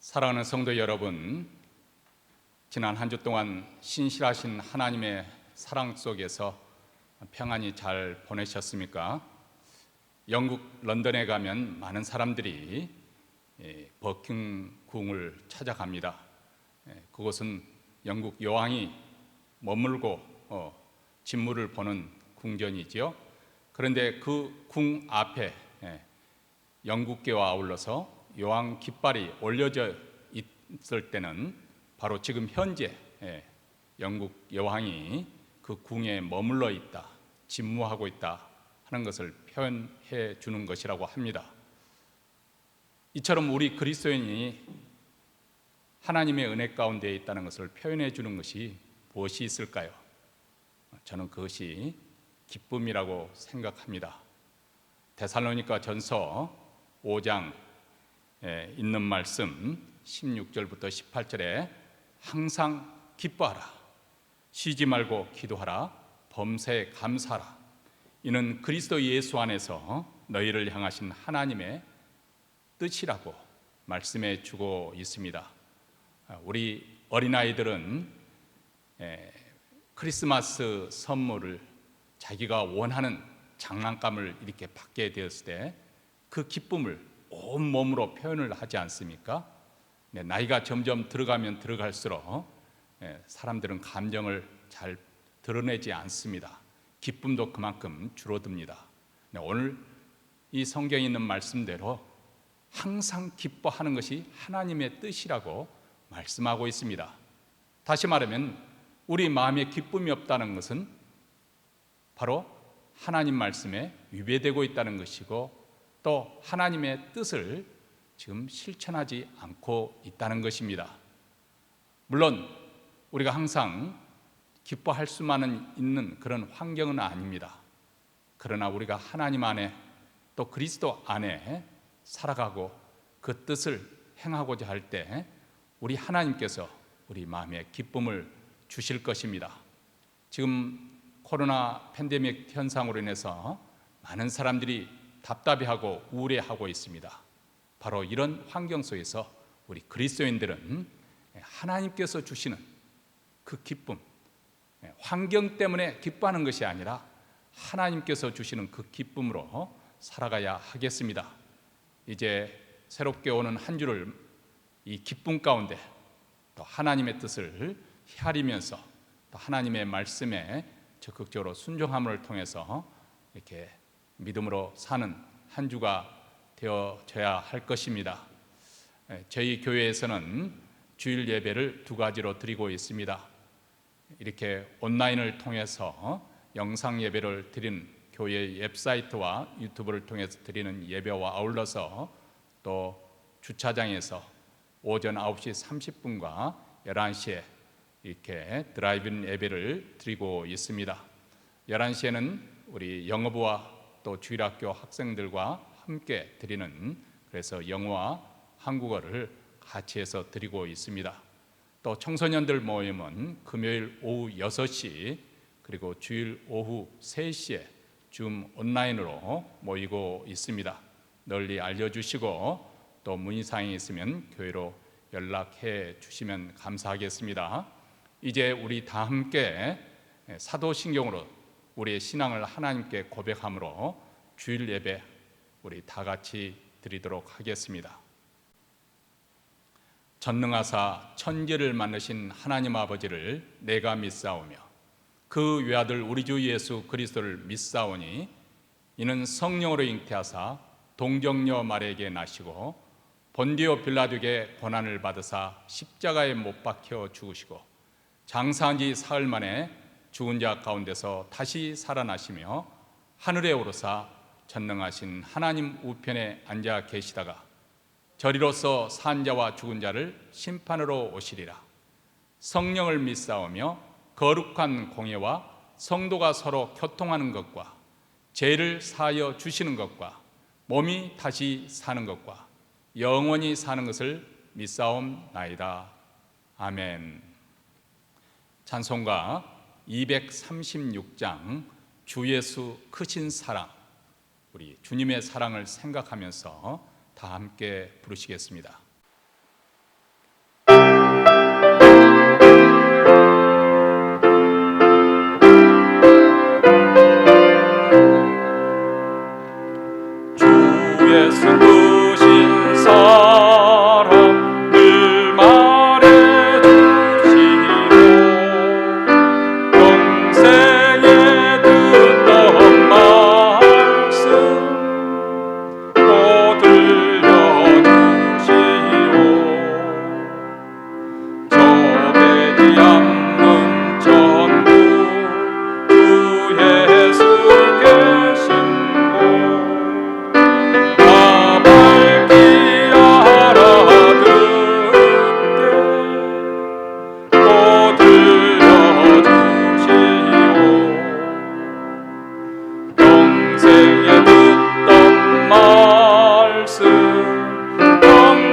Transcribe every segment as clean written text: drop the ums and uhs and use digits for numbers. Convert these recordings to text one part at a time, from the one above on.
사랑하는 성도 여러분, 지난 한 주 동안 신실하신 하나님의 사랑 속에서 평안히 잘 보내셨습니까? 영국 런던에 가면 많은 사람들이 버킹궁을 찾아갑니다. 그곳은 영국 여왕이 머물고 진무를 보는 궁전이지요. 그런데 그 궁 앞에 영국계와 아울러서 여왕 깃발이 올려져 있을 때는 바로 지금 현재 영국 여왕이 그 궁에 머물러 있다, 진무하고 있다 하는 것을 표현해 주는 것이라고 합니다. 이처럼 우리 그리스도인이 하나님의 은혜 가운데 있다는 것을 표현해 주는 것이 무엇이 있을까요? 저는 그것이 기쁨이라고 생각합니다. 데살로니가 전서 5장 있는 말씀 16절부터 18절에 항상 기뻐하라, 쉬지 말고 기도하라, 범사에 감사하라, 이는 그리스도 예수 안에서 너희를 향하신 하나님의 뜻이라고 말씀해 주고 있습니다. 우리 어린아이들은 크리스마스 선물을 자기가 원하는 장난감을 이렇게 받게 되었을 때 그 기쁨을 온몸으로 표현을 하지 않습니까? 나이가 점점 들어가면 들어갈수록 사람들은 감정을 잘 드러내지 않습니다. 기쁨도 그만큼 줄어듭니다. 오늘 이 성경에 있는 말씀대로 항상 기뻐하는 것이 하나님의 뜻이라고 말씀하고 있습니다. 다시 말하면 우리 마음에 기쁨이 없다는 것은 바로 하나님 말씀에 위배되고 있다는 것이고, 또 하나님의 뜻을 지금 실천하지 않고 있다는 것입니다. 물론 우리가 항상 기뻐할 수만 있는 그런 환경은 아닙니다. 그러나 우리가 하나님 안에 또 그리스도 안에 살아가고 그 뜻을 행하고자 할 때 우리 하나님께서 우리 마음에 기쁨을 주실 것입니다. 지금 코로나 팬데믹 현상으로 인해서 많은 사람들이 답답해하고 우울해하고 있습니다. 바로 이런 환경 속에서 우리 그리스도인들은 하나님께서 주시는 그 기쁨, 환경 때문에 기뻐하는 것이 아니라 하나님께서 주시는 그 기쁨으로 살아가야 하겠습니다. 이제 새롭게 오는 한 주를 이 기쁨 가운데 또 하나님의 뜻을 헤아리면서 또 하나님의 말씀에 적극적으로 순종함을 통해서 이렇게 믿음으로 사는 한 주가 되어져야 할 것입니다. 저희 교회에서는 주일 예배를 두 가지로 드리고 있습니다. 이렇게 온라인을 통해서 영상 예배를 드리는 교회 웹사이트와 유튜브를 통해서 드리는 예배와 아울러서 또 주차장에서 오전 9시 30분과 11시에 이렇게 드라이브인 예배를 드리고 있습니다. 11시에는 우리 영어부와 또 주일학교 학생들과 함께 드리는, 그래서 영어와 한국어를 같이 해서 드리고 있습니다. 또 청소년들 모임은 금요일 오후 6시 그리고 주일 오후 3시에 줌 온라인으로 모이고 있습니다. 널리 알려주시고 또 문의사항이 있으면 교회로 연락해 주시면 감사하겠습니다. 이제 우리 다 함께 사도신경으로 우리의 신앙을 하나님께 고백함으로 주일 예배 우리 다 같이 드리도록 하겠습니다. 전능하사 천지를 만드신 하나님 아버지를 내가 믿사오며 그 외아들 우리 주 예수 그리스도를 믿사오니 이는 성령으로 잉태하사 동정녀 마리아에게 나시고 본디오 빌라도에게 고난을 받으사 십자가에 못 박혀 죽으시고 장사한 지 사흘 만에 죽은 자 가운데서 다시 살아나시며 하늘에 오르사 전능하신 하나님 우편에 앉아 계시다가 저리로서 산 자와 죽은 자를 심판으로 오시리라. 성령을 믿사오며 거룩한 공예와 성도가 서로 교통하는 것과 죄를 사하여 주시는 것과 몸이 다시 사는 것과 영원히 사는 것을 믿사옵나이다. 아멘. 찬송가 236장 주 예수 크신 사랑, 우리 주님의 사랑을 생각하면서 다 함께 부르시겠습니다.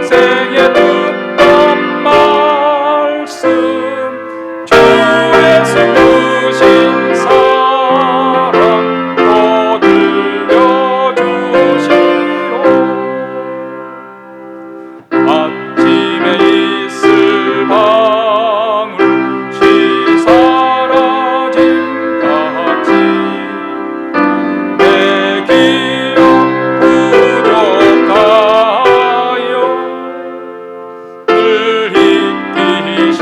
평생에 듣던 말씀 주 예수 크신 사랑 또 들려주시오. 아침에 있을 방울 시 사라짐 같이 내 기억 부족하여 늘 잊기시오니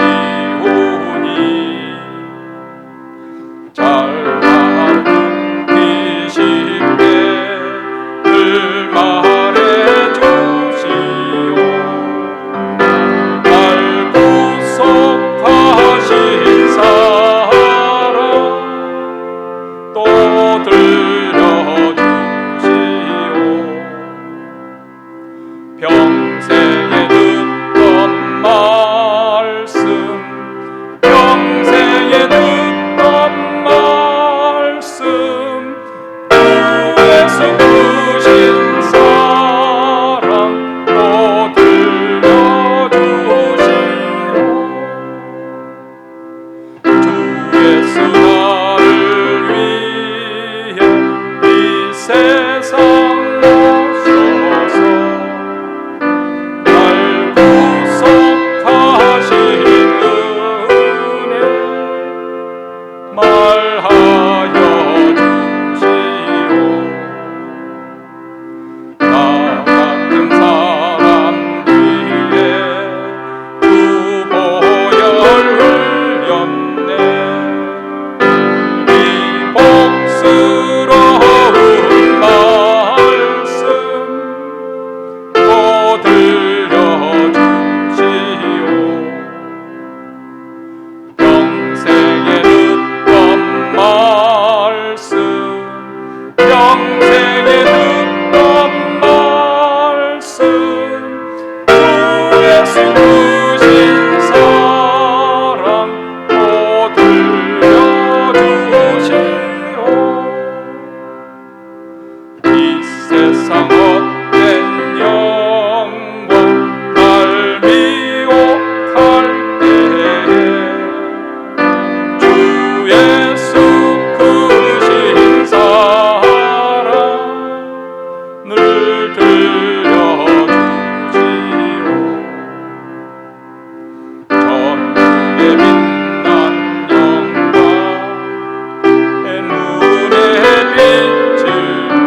잘 알기 쉽게 늘 말해주시오. 날 구속하신 사랑 또 들려주시오. 평생에 듣던 말씀 평생에 듣던 말씀 주 예수 크신 사랑 또 들려주시오. 주 예수 나를 위해 이 세상 오셔서 날 구속하신 은혜 말하여 주시오. 나 같은 사람 위에 두 보혈 흘렸네. 이 복스러운 말씀 또 들려주시오. 평생에 듣던 말씀 평생에 듣던 말씀 주 예수 크신 사랑 또 들려주시오. 이 세상 헛된 영광 날 미혹할 때에 주 예수 크신 사랑 늘 들려주시오. 천국의 빛난 영광 내 눈에 비칠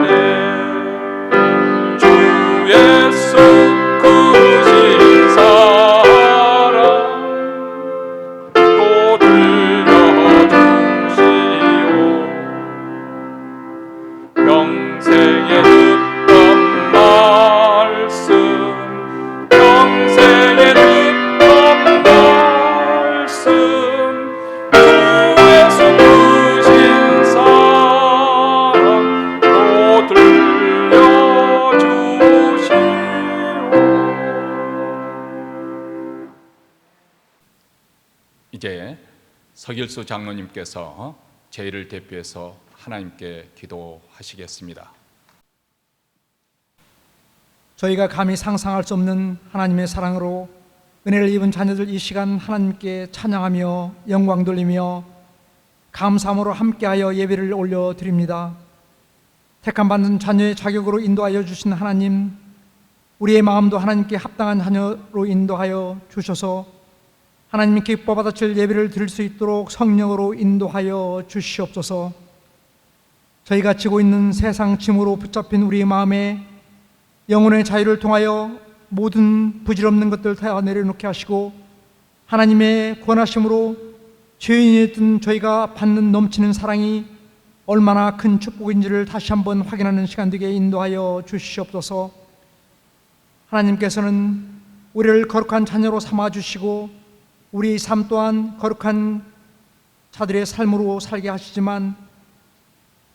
때 주 예수 크신 사랑 또 들려주시오. 평생에 듣던 말씀 평생에 듣던 말씀 주 예수 크신 사랑 또 들려주시오. 이제 서길수 장로님께서 저희를 대표해서 하나님께 기도하시겠습니다. 저희가 감히 상상할 수 없는 하나님의 사랑으로 은혜를 입은 자녀들 이 시간 하나님께 찬양하며 영광 돌리며 감사함으로 함께하여 예배를 올려드립니다. 택함받는 자녀의 자격으로 인도하여 주신 하나님, 우리의 마음도 하나님께 합당한 자녀로 인도하여 주셔서 하나님이 기뻐 받아칠 예배를 드릴 수 있도록 성령으로 인도하여 주시옵소서. 저희가 지고 있는 세상 짐으로 붙잡힌 우리의 마음에 영혼의 자유를 통하여 모든 부질없는 것들 다 내려놓게 하시고 하나님의 권하심으로 죄인이었던 저희가 받는 넘치는 사랑이 얼마나 큰 축복인지를 다시 한번 확인하는 시간 되게 인도하여 주시옵소서. 하나님께서는 우리를 거룩한 자녀로 삼아주시고 우리 삶 또한 거룩한 자들의 삶으로 살게 하시지만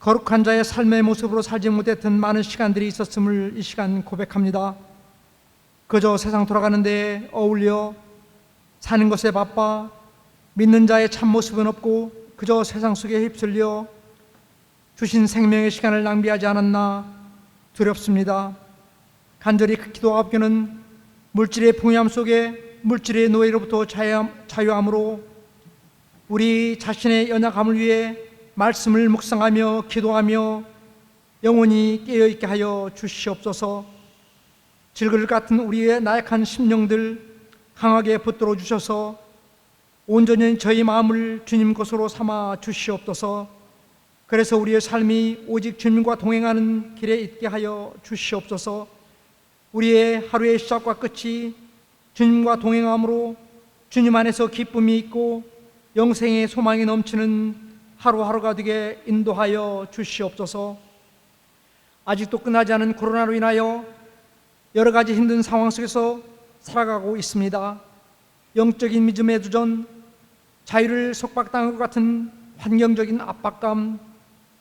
거룩한 자의 삶의 모습으로 살지 못했던 많은 시간들이 있었음을 이 시간 고백합니다. 그저 세상 돌아가는 데에 어울려 사는 것에 바빠 믿는 자의 참모습은 없고 그저 세상 속에 휩쓸려 주신 생명의 시간을 낭비하지 않았나 두렵습니다. 간절히 기도하옵기는 물질의 풍요함 속에 물질의 노예로부터 자유함으로 우리 자신의 연약함을 위해 말씀을 묵상하며 기도하며 영원히 깨어있게 하여 주시옵소서. 질그릇 같은 우리의 나약한 심령들 강하게 붙들어 주셔서 온전히 저희 마음을 주님 것으로 삼아 주시옵소서. 그래서 우리의 삶이 오직 주님과 동행하는 길에 있게 하여 주시옵소서. 우리의 하루의 시작과 끝이 주님과 동행함으로 주님 안에서 기쁨이 있고 영생의 소망이 넘치는 하루하루가 되게 인도하여 주시옵소서. 아직도 끝나지 않은 코로나로 인하여 여러 가지 힘든 상황 속에서 살아가고 있습니다. 영적인 믿음의 도전, 자유를 속박당한 것 같은 환경적인 압박감,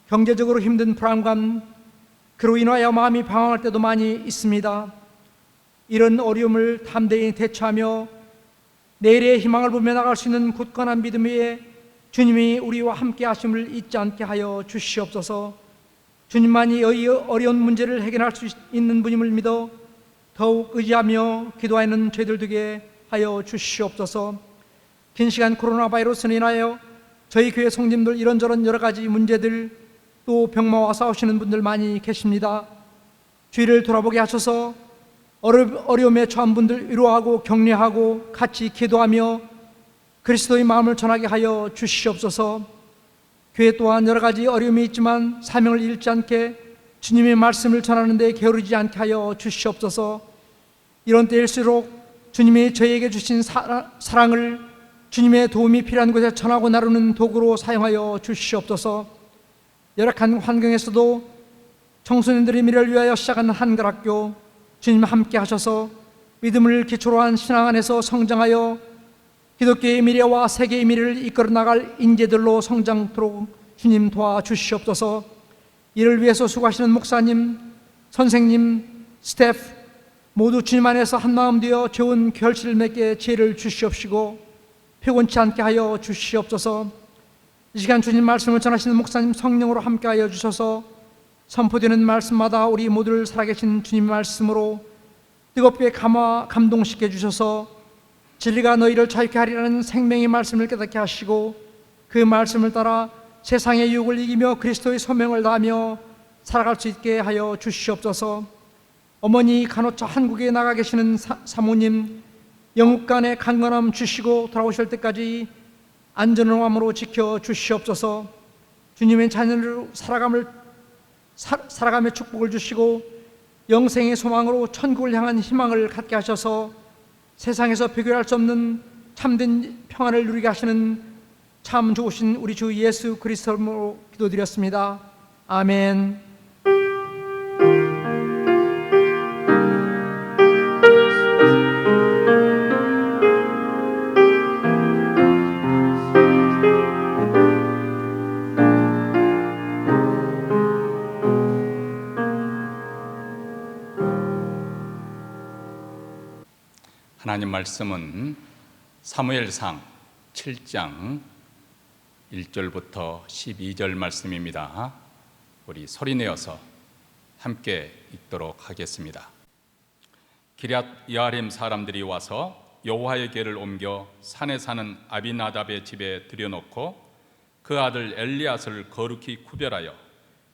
경제적으로 힘든 불안감, 그로 인하여 마음이 방황할 때도 많이 있습니다. 이런 어려움을 담대히 대처하며 내일의 희망을 보며 나갈 수 있는 굳건한 믿음 위에 주님이 우리와 함께 하심을 잊지 않게 하여 주시옵소서. 주님만이 이 어려운 문제를 해결할 수 있는 분임을 믿어 더욱 의지하며 기도하는 저희들 되게 하여 주시옵소서. 긴 시간 코로나 바이러스로 인하여 저희 교회 성도님들 이런저런 여러 가지 문제들, 또 병마와 싸우시는 분들 많이 계십니다. 주위를 돌아보게 하셔서 어려움에 처한 분들 위로하고 격려하고 같이 기도하며 그리스도의 마음을 전하게 하여 주시옵소서. 교회 또한 여러 가지 어려움이 있지만 사명을 잃지 않게 주님의 말씀을 전하는 데 게으르지 않게 하여 주시옵소서. 이런 때일수록 주님이 저희에게 주신 사랑을 주님의 도움이 필요한 곳에 전하고 나누는 도구로 사용하여 주시옵소서. 열악한 환경에서도 청소년들의 미래를 위하여 시작하는 한글학교, 주님 함께 하셔서 믿음을 기초로 한 신앙 안에서 성장하여 기독교의 미래와 세계의 미래를 이끌어 나갈 인재들로 성장토록 주님 도와주시옵소서. 이를 위해서 수고하시는 목사님, 선생님, 스태프 모두 주님 안에서 한마음 되어 좋은 결실을 맺게 지혜를 주시옵시고 피곤치 않게 하여 주시옵소서. 이 시간 주님 말씀을 전하시는 목사님 성령으로 함께하여 주셔서 선포되는 말씀마다 우리 모두를 살아계신 주님 말씀으로 뜨겁게 감동시켜 주셔서 진리가 너희를 자유케 하리라는 생명의 말씀을 깨닫게 하시고 그 말씀을 따라 세상의 유혹을 이기며 그리스도의 소명을 다하며 살아갈 수 있게 하여 주시옵소서. 어머니 간호차 한국에 나가 계시는 사모님 영육간의 강건함 주시고 돌아오실 때까지 안전함으로 지켜 주시옵소서. 주님의 자녀로 살아감의 축복을 주시고 영생의 소망으로 천국을 향한 희망을 갖게 하셔서 세상에서 비교할 수 없는 참된 평안을 누리게 하시는 참 좋으신 우리 주 예수 그리스도로 기도드렸습니다. 아멘. 하나님 말씀은 사무엘상 7장 1절부터 12절 말씀입니다. 우리 소리내어서 함께 읽도록 하겠습니다. 기럇 여아림 사람들이 와서 여호와의 궤를 옮겨 산에 사는 아비나답의 집에 들여놓고 그 아들 엘리앗을 거룩히 구별하여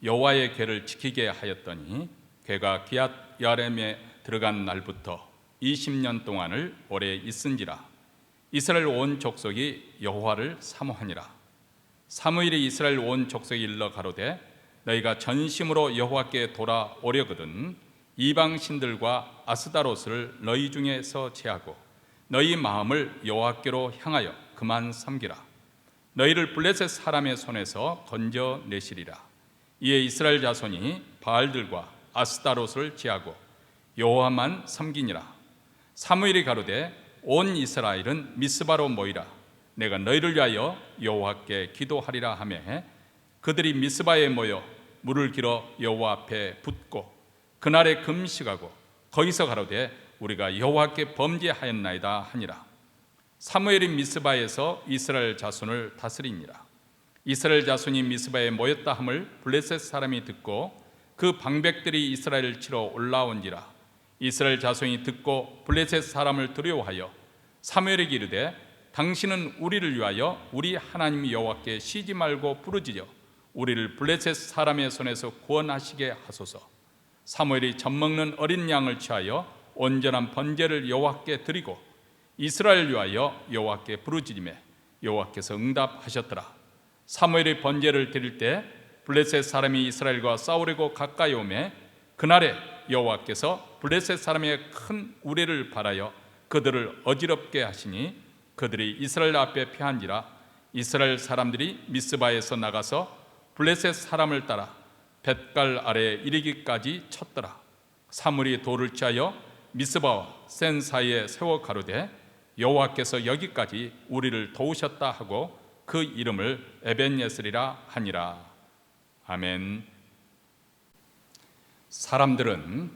여호와의 궤를 지키게 하였더니 궤가 기럇 여아림에 들어간 날부터 20년 동안을 오래 있은지라. 이스라엘 온 족속이 여호와를 사모하니라. 사무엘이 이스라엘 온 족속이 일러 가로되 너희가 전심으로 여호와께 돌아오려거든 이방 신들과 아스다롯을 너희 중에서 제하고 너희 마음을 여호와께로 향하여 그만 섬기라. 너희를 블레셋 사람의 손에서 건져내시리라. 이에 이스라엘 자손이 바알들과 아스다롯을 제하고 여호와만 섬기니라. 사무엘이 가로되 온 이스라엘은 미스바로 모이라. 내가 너희를 위하여 여호와께 기도하리라 하매 그들이 미스바에 모여 물을 길어 여호와 앞에 붓고 그날에 금식하고 거기서 가로되 우리가 여호와께 범죄하였나이다 하니라. 사무엘이 미스바에서 이스라엘 자손을 다스리니라. 이스라엘 자손이 미스바에 모였다 함을 블레셋 사람이 듣고 그 방백들이 이스라엘을 치러 올라온지라. 이스라엘 자손이 듣고 블레셋 사람을 두려워하여 사무엘에게 이르되 당신은 우리를 위하여 우리 하나님 여호와께 쉬지 말고 부르짖어 우리를 블레셋 사람의 손에서 구원하시게 하소서. 사무엘이 젖먹는 어린 양을 취하여 온전한 번제를 여호와께 드리고 이스라엘 위하여 여호와께 부르짖으매 여호와께서 응답하셨더라. 사무엘이 번제를 드릴 때 블레셋 사람이 이스라엘과 싸우려고 가까이 오매 그날에 여호와께서 블레셋 사람의 큰 우레를 발하여 그들을 어지럽게 하시니 그들이 이스라엘 앞에 패한지라. 이스라엘 사람들이 미스바에서 나가서 블레셋 사람을 따라 벳갈 아래에 이르기까지 쳤더라. 사무엘이 돌을 취하여 미스바와 센 사이에 세워 가로되 여호와께서 여기까지 우리를 도우셨다 하고 그 이름을 에벤예슬이라 하니라. 아멘. 사람들은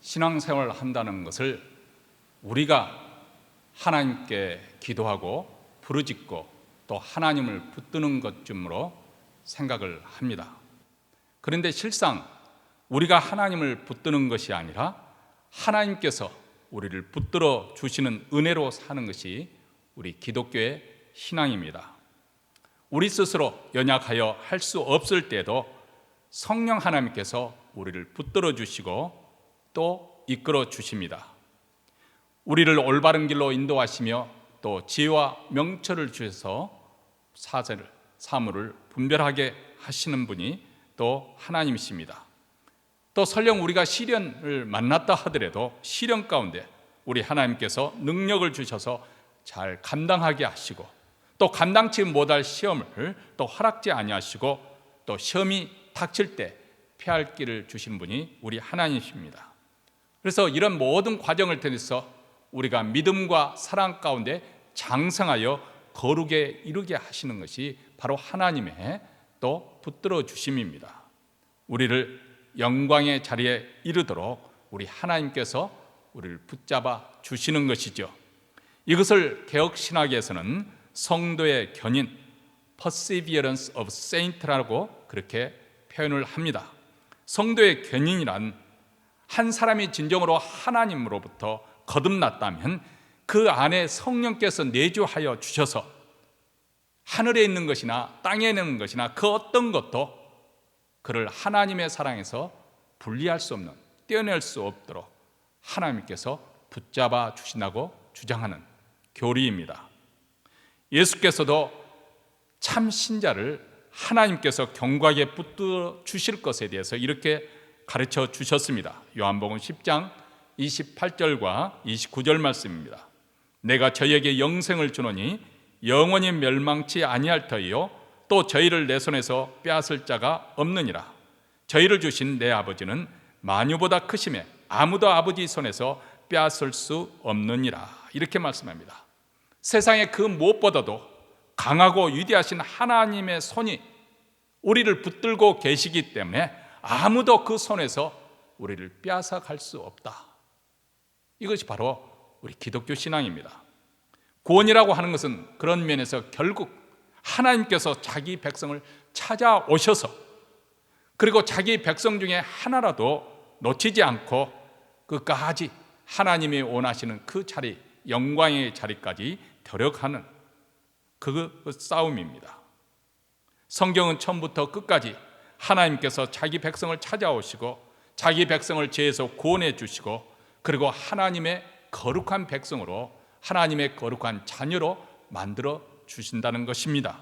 신앙생활을 한다는 것을 우리가 하나님께 기도하고 부르짖고 또 하나님을 붙드는 것쯤으로 생각을 합니다. 그런데 실상 우리가 하나님을 붙드는 것이 아니라 하나님께서 우리를 붙들어 주시는 은혜로 사는 것이 우리 기독교의 신앙입니다. 우리 스스로 연약하여 할 수 없을 때도 성령 하나님께서 우리를 붙들어 주시고 또 이끌어 주십니다. 우리를 올바른 길로 인도하시며 또 지혜와 명철을 주셔서 사물을 분별하게 하시는 분이 또 하나님이십니다. 또 설령 우리가 시련을 만났다 하더라도 시련 가운데 우리 하나님께서 능력을 주셔서 잘 감당하게 하시고 또 감당치 못할 시험을 또 허락지 아니하시고 또 시험이 닥칠 때 피할 길을 주신 분이 우리 하나님이십니다. 그래서 이런 모든 과정을 통해서 우리가 믿음과 사랑 가운데 장성하여 거룩에 이르게 하시는 것이 바로 하나님의 또 붙들어 주심입니다. 우리를 영광의 자리에 이르도록 우리 하나님께서 우리를 붙잡아 주시는 것이죠. 이것을 개혁신학에서는 성도의 견인 Perseverance of Saint라고 그렇게 표현을 합니다. 성도의 견인이란 한 사람이 진정으로 하나님으로부터 거듭났다면 그 안에 성령께서 내주하여 주셔서 하늘에 있는 것이나 땅에 있는 것이나 그 어떤 것도 그를 하나님의 사랑에서 분리할 수 없는, 떼어낼 수 없도록 하나님께서 붙잡아 주신다고 주장하는 교리입니다. 예수께서도 참 신자를 하나님께서 견고하게 붙들어 주실 것에 대해서 이렇게 가르쳐 주셨습니다. 요한복음 10장 28절과 29절 말씀입니다. 내가 저희에게 영생을 주노니 영원히 멸망치 아니할 터이요 또 저희를 내 손에서 빼앗을 자가 없느니라. 저희를 주신 내 아버지는 만유보다 크심에 아무도 아버지 손에서 빼앗을 수 없느니라. 이렇게 말씀합니다. 세상에 그 무엇보다도 강하고 위대하신 하나님의 손이 우리를 붙들고 계시기 때문에 아무도 그 손에서 우리를 빼앗아 갈 수 없다. 이것이 바로 우리 기독교 신앙입니다. 구원이라고 하는 것은 그런 면에서 결국 하나님께서 자기 백성을 찾아오셔서 그리고 자기 백성 중에 하나라도 놓치지 않고 끝까지 하나님이 원하시는 그 자리, 영광의 자리까지 데려가는 그 싸움입니다. 성경은 처음부터 끝까지 하나님께서 자기 백성을 찾아오시고 자기 백성을 죄에서 구원해 주시고 그리고 하나님의 거룩한 백성으로 하나님의 거룩한 자녀로 만들어 주신다는 것입니다.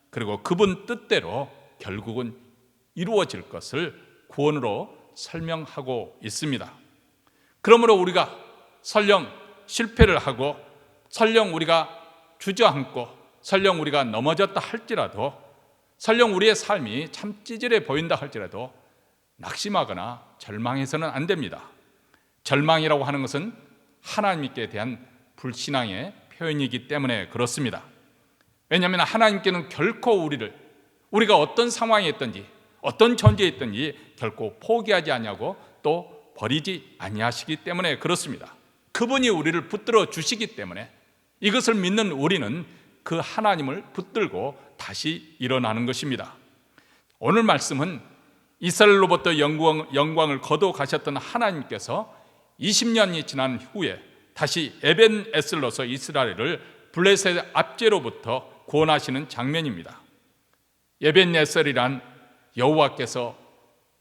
그리고 그분 뜻대로 결국은 이루어질 것을 구원으로 설명하고 있습니다. 그러므로 우리가 설령 실패를 하고 설령 우리가 주저앉고 설령 우리가 넘어졌다 할지라도 설령 우리의 삶이 참 찌질해 보인다 할지라도 낙심하거나 절망해서는 안 됩니다. 절망이라고 하는 것은 하나님께 대한 불신앙의 표현이기 때문에 그렇습니다. 왜냐하면 하나님께는 결코 우리가 어떤 상황에 있든지 어떤 존재에 있든지 결코 포기하지 아니하고 또 버리지 아니하시기 때문에 그렇습니다. 그분이 우리를 붙들어 주시기 때문에 이것을 믿는 우리는 그 하나님을 붙들고 다시 일어나는 것입니다. 오늘 말씀은 이스라엘로부터 영광을 거둬 가셨던 하나님께서 20년이 지난 후에 다시 에벤에셀로서 이스라엘을 블레셋 압제로부터 구원하시는 장면입니다. 에벤에셀이란 여호와께서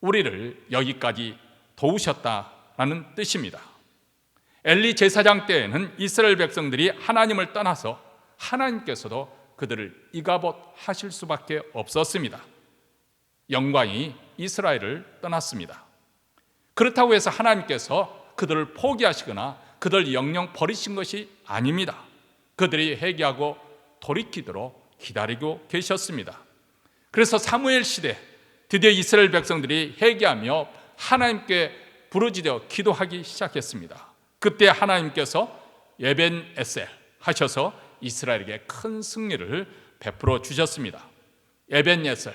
우리를 여기까지 도우셨다라는 뜻입니다. 엘리 제사장 때에는 이스라엘 백성들이 하나님을 떠나서 하나님께서도 그들을 이가봇 하실 수밖에 없었습니다. 영광이 이스라엘을 떠났습니다. 그렇다고 해서 하나님께서 그들을 포기하시거나 그들 영영 버리신 것이 아닙니다. 그들이 회개하고 돌이키도록 기다리고 계셨습니다. 그래서 사무엘 시대 드디어 이스라엘 백성들이 회개하며 하나님께 부르짖어 기도하기 시작했습니다. 그때 하나님께서 에벤에셀 하셔서 이스라엘에게 큰 승리를 베풀어 주셨습니다. 에벤에셀,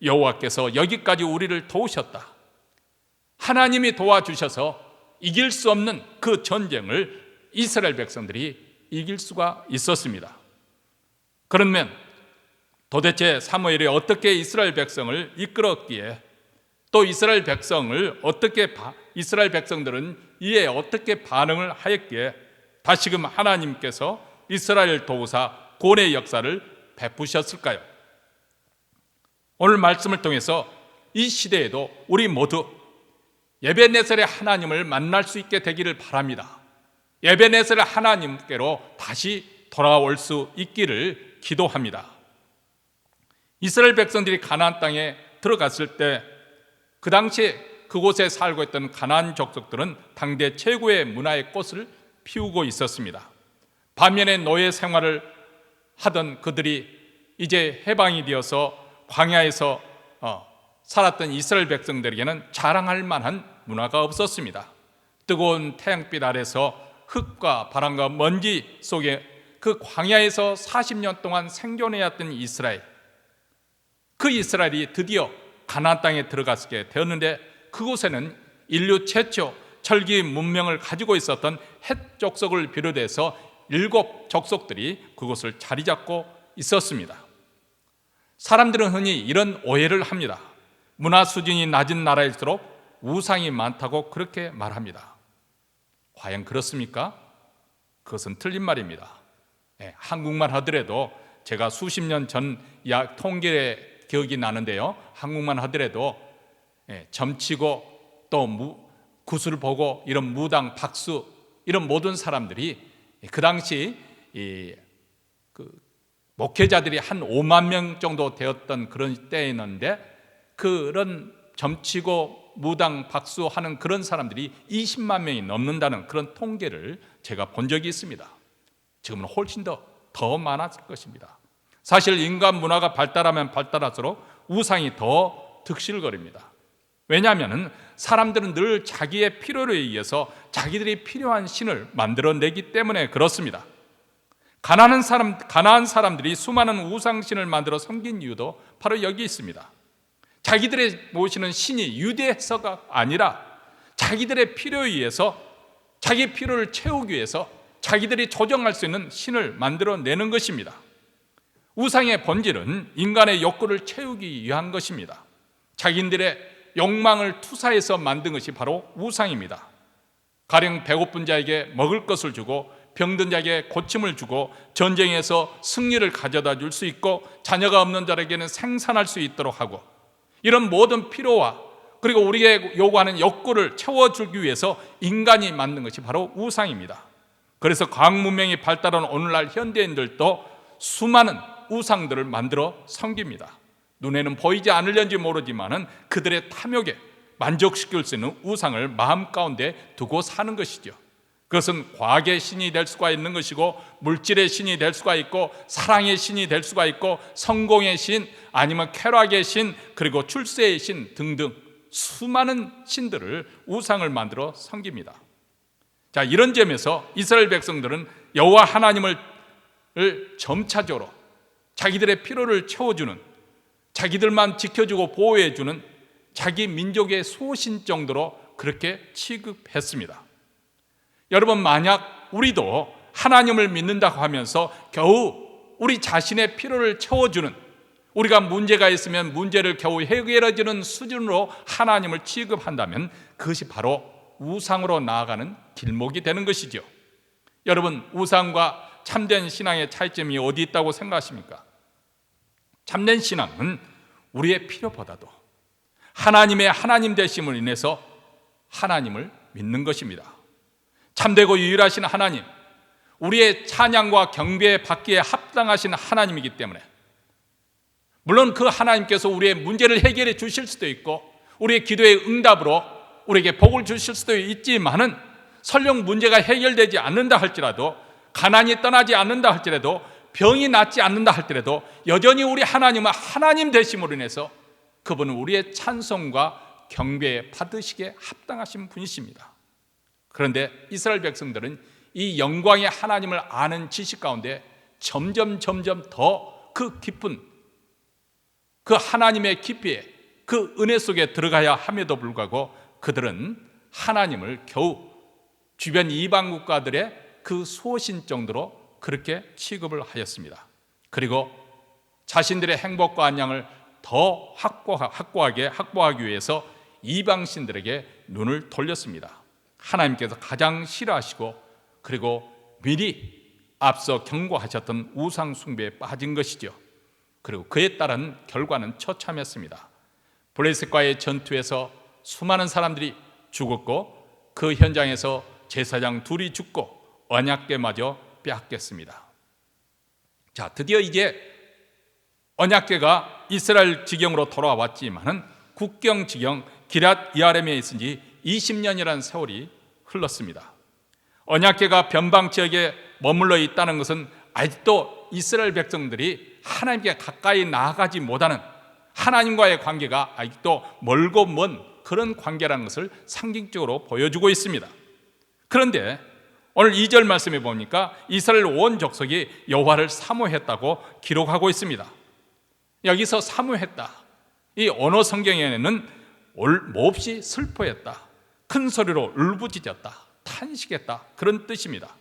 여호와께서 여기까지 우리를 도우셨다. 하나님이 도와주셔서 이길 수 없는 그 전쟁을 이스라엘 백성들이 이길 수가 있었습니다. 그러면 도대체 사무엘이 어떻게 이스라엘 백성을 이끌었기에, 또 이스라엘 백성들은 이에 어떻게 반응을 하였기에 다시금 하나님께서 이스라엘 도우사 구원의 역사를 베푸셨을까요? 오늘 말씀을 통해서 이 시대에도 우리 모두 에벤에셀의 하나님을 만날 수 있게 되기를 바랍니다. 에벤에셀의 하나님께로 다시 돌아올 수 있기를 기도합니다. 이스라엘 백성들이 가나안 땅에 들어갔을 때 그 당시에 그곳에 살고 있던 가나안 족속들은 당대 최고의 문화의 꽃을 피우고 있었습니다. 반면에 노예 생활을 하던 그들이 이제 해방이 되어서 광야에서 살았던 이스라엘 백성들에게는 자랑할 만한 문화가 없었습니다. 뜨거운 태양빛 아래서 흙과 바람과 먼지 속에 그 광야에서 40년 동안 생존해왔던 이스라엘, 그 이스라엘이 드디어 가나안 땅에 들어가게 되었는데, 그곳에는 인류 최초 철기 문명을 가지고 있었던 헷 족속을 비롯해서 7 족속들이 그곳을 자리 잡고 있었습니다. 사람들은 흔히 이런 오해를 합니다. 문화 수준이 낮은 나라일수록 우상이 많다고 그렇게 말합니다. 과연 그렇습니까? 그것은 틀린 말입니다. 한국만 하더라도 제가 수십 년 전 통계의 기억이 나는데요, 한국만 하더라도 점치고 또 구슬 보고 이런 무당, 박수 이런 모든 사람들이 그 당시 목회자들이 한 5만 명 정도 되었던 그런 때였는데, 그런 점치고 무당, 박수 하는 그런 사람들이 20만 명이 넘는다는 그런 통계를 제가 본 적이 있습니다. 지금은 훨씬 더 많았을 것입니다. 사실 인간 문화가 발달하면 발달할수록 우상이 더 득실거립니다. 왜냐하면 사람들은 늘 자기의 필요에 의해서 자기들이 필요한 신을 만들어내기 때문에 그렇습니다. 가나안 사람들이 수많은 우상신을 만들어 섬긴 이유도 바로 여기 있습니다. 자기들의 모시는 신이 유대해서가 아니라 자기들의 필요에 의해서, 자기 필요를 채우기 위해서 자기들이 조정할 수 있는 신을 만들어내는 것입니다. 우상의 본질은 인간의 욕구를 채우기 위한 것입니다. 자기들의 욕망을 투사해서 만든 것이 바로 우상입니다. 가령 배고픈 자에게 먹을 것을 주고 병든 자에게 고침을 주고 전쟁에서 승리를 가져다 줄 수 있고 자녀가 없는 자에게는 생산할 수 있도록 하고, 이런 모든 필요와 그리고 우리에게 요구하는 욕구를 채워주기 위해서 인간이 만든 것이 바로 우상입니다. 그래서 과학 문명이 발달한 오늘날 현대인들도 수많은 우상들을 만들어 섬깁니다. 눈에는 보이지 않을는지 모르지만은 그들의 탐욕에 만족시킬 수 있는 우상을 마음 가운데 두고 사는 것이죠. 그것은 과학의 신이 될 수가 있는 것이고, 물질의 신이 될 수가 있고, 사랑의 신이 될 수가 있고, 성공의 신, 아니면 쾌락의 신, 그리고 출세의 신 등등 수많은 신들을, 우상을 만들어 섬깁니다. 자, 이런 점에서 이스라엘 백성들은 여호와 하나님을 점차적으로 자기들의 필요를 채워주는, 자기들만 지켜주고 보호해주는 자기 민족의 소신 정도로 그렇게 취급했습니다. 여러분, 만약 우리도 하나님을 믿는다고 하면서 겨우 우리 자신의 필요를 채워주는, 우리가 문제가 있으면 문제를 겨우 해결해주는 수준으로 하나님을 취급한다면 그것이 바로 우상으로 나아가는 길목이 되는 것이죠. 여러분, 우상과 참된 신앙의 차이점이 어디 있다고 생각하십니까? 참된 신앙은 우리의 필요보다도 하나님의 하나님 되심을 인해서 하나님을 믿는 것입니다. 참되고 유일하신 하나님, 우리의 찬양과 경배 받기에 합당하신 하나님이기 때문에, 물론 그 하나님께서 우리의 문제를 해결해 주실 수도 있고 우리의 기도의 응답으로 우리에게 복을 주실 수도 있지만은, 설령 문제가 해결되지 않는다 할지라도, 가난이 떠나지 않는다 할지라도, 병이 낫지 않는다 할지라도 여전히 우리 하나님은 하나님 되심으로 인해서 그분은 우리의 찬송과 경배에 받으시기에 합당하신 분이십니다. 그런데 이스라엘 백성들은 이 영광의 하나님을 아는 지식 가운데 점점 더 그 깊은 그 하나님의 깊이에, 그 은혜 속에 들어가야 함에도 불구하고 그들은 하나님을 겨우 주변 이방 국가들의 그 수호신 정도로 그렇게 취급을 하였습니다. 그리고 자신들의 행복과 안녕을 더 확보하기 위해서 이방신들에게 눈을 돌렸습니다. 하나님께서 가장 싫어하시고 그리고 미리 앞서 경고하셨던 우상 숭배에 빠진 것이죠. 그리고 그에 따른 결과는 처참했습니다. 블레셋과의 전투에서 수많은 사람들이 죽었고 그 현장에서 제사장 둘이 죽고 언약궤마저 빼앗겼습니다. 자, 드디어 이제 언약궤가 이스라엘 지경으로 돌아왔지만은 국경 지경 기럇 여아림에 있은 지 20년이라는 세월이 흘렀습니다. 언약궤가 변방 지역에 머물러 있다는 것은 아직도 이스라엘 백성들이 하나님께 가까이 나아가지 못하는, 하나님과의 관계가 아직도 멀고 먼 그런 관계라는 것을 상징적으로 보여주고 있습니다. 그런데 오늘 2절 말씀에 보니까 이스라엘 온 족속이 여호와를 사모했다고 기록하고 있습니다. 여기서 사모했다, 이 언어 성경에는 몹시 슬퍼했다, 큰 소리로 울부짖었다, 탄식했다, 그런 뜻입니다.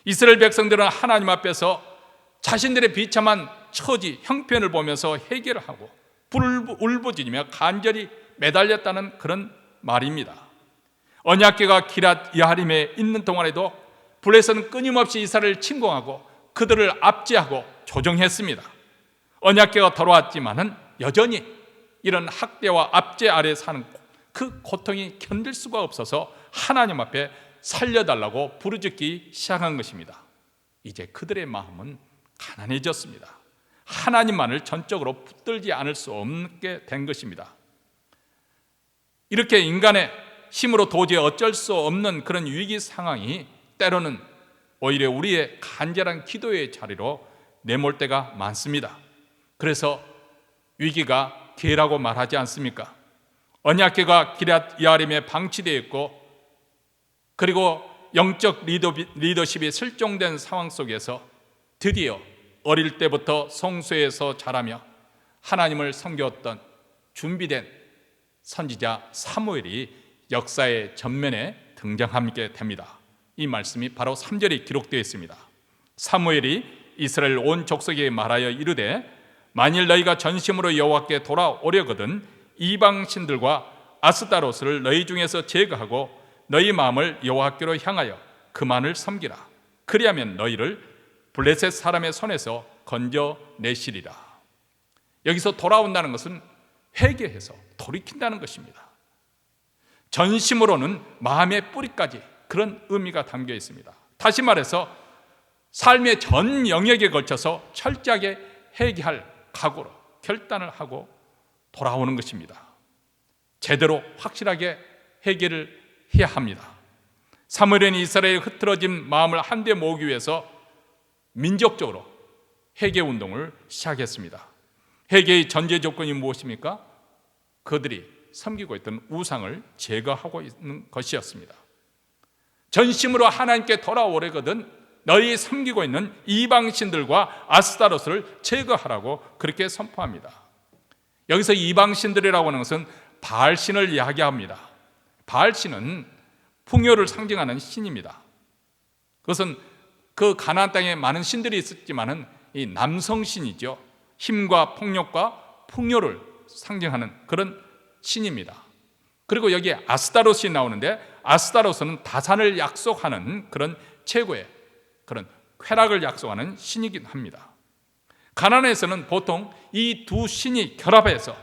이스라엘 백성들은 하나님 앞에서 자신들의 비참한 처지, 형편을 보면서 해결을 하고 울부짖으며 간절히 매달렸다는 그런 말입니다. 언약궤가 기럇 여아림에 있는 동안에도 블레셋은 끊임없이 이스라엘을 침공하고 그들을 압제하고 조종했습니다. 언약궤가 돌아왔지만은 여전히 이런 학대와 압제 아래 사는 그 고통이 견딜 수가 없어서 하나님 앞에 살려달라고 부르짖기 시작한 것입니다. 이제 그들의 마음은 가난해졌습니다. 하나님만을 전적으로 붙들지 않을 수 없게 된 것입니다. 이렇게 인간의 힘으로 도저히 어쩔 수 없는 그런 위기 상황이 때로는 오히려 우리의 간절한 기도의 자리로 내몰 때가 많습니다. 그래서 위기가 기회라고 말하지 않습니까? 언약궤가 기럇 여아림에 방치되어 있고 그리고 영적 리더십이 실종된 상황 속에서 드디어 어릴 때부터 성소에서 자라며 하나님을 섬겼던 준비된 선지자 사무엘이 역사의 전면에 등장하게 됩니다. 이 말씀이 바로 3절에 기록되어 있습니다. 사무엘이 이스라엘 온 족속에게 말하여 이르되 만일 너희가 전심으로 여호와께 돌아오려거든 이방 신들과 아스타로스를 너희 중에서 제거하고 너희 마음을 여호와께로 향하여 그만을 섬기라. 그리하면 너희를 블레셋 사람의 손에서 건져내시리라. 여기서 돌아온다는 것은 회개해서 돌이킨다는 것입니다. 전심으로는 마음의 뿌리까지 그런 의미가 담겨 있습니다. 다시 말해서 삶의 전 영역에 걸쳐서 철저하게 회개할 각오로 결단을 하고 돌아오는 것입니다. 제대로 확실하게 회개를 해야 합니다. 사무엘은 이스라엘의 흐트러진 마음을 한데 모으기 위해서 민족적으로 회개 운동을 시작했습니다. 회개의 전제 조건이 무엇입니까? 그들이 섬기고 있던 우상을 제거하고 있는 것이었습니다. 전심으로 하나님께 돌아오려거든 너희 섬기고 있는 이방신들과 아스타로스를 제거하라고 그렇게 선포합니다. 여기서 이방신들이라고 하는 것은 바알신을 이야기합니다. 바알신은 풍요를 상징하는 신입니다. 그것은 그 가나안 땅에 많은 신들이 있었지만은 이 남성신이죠. 힘과 폭력과 풍요를 상징하는 그런 신입니다. 그리고 여기에 아스타로스가 나오는데 아스타로스는 다산을 약속하는 그런 최고의 그런 쾌락을 약속하는 신이긴 합니다. 가나안에서는 보통 이 두 신이 결합해서